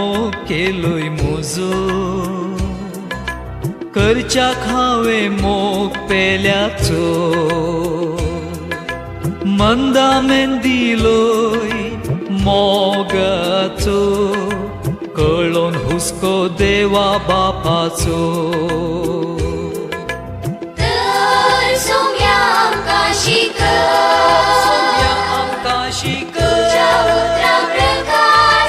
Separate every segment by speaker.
Speaker 1: मोग केलोय मोजो करच्या खावे मोग पेल्याचो मंदामेन दिलोय मोगाचो कळोन हुस्को देवा बापाचो
Speaker 2: सोम्या आमकां शिकय तुझ्या उतरां प्रकार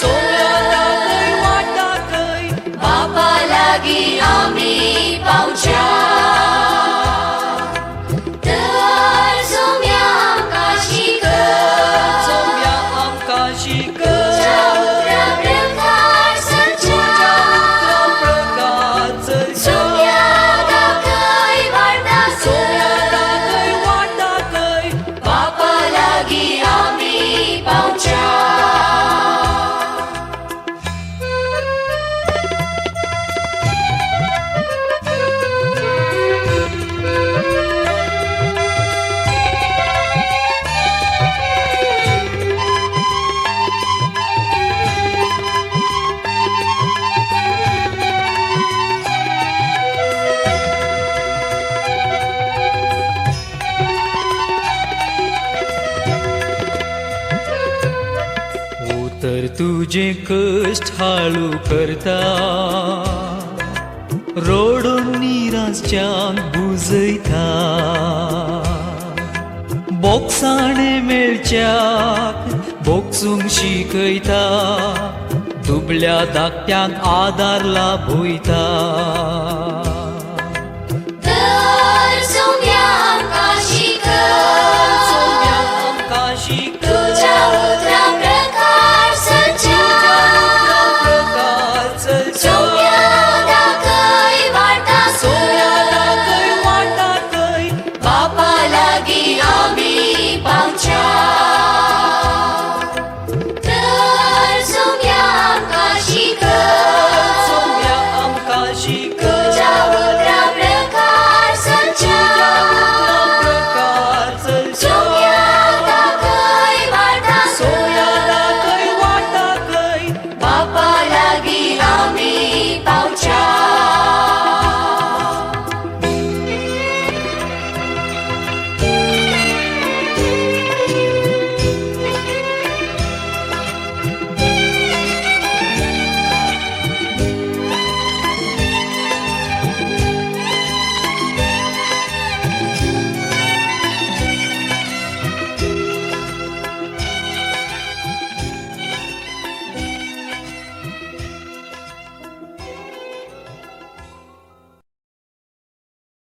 Speaker 2: सोम्या दाखय वाटा खंय बापा लागीं आमी पावच्या तर सोम्या आमकां शिकय तुझ्या उतरां प्रकार सोम्या दाखय वाटा खंय बापा लागीं आमी पावच्या
Speaker 1: तर तुझे कष्ट हाळू करता रोडून निराशांक बुजयता बोगसाणे मेळच्याक बोगसूंक शिकयता दुबळ्या धाकट्यांक आदार लाभयता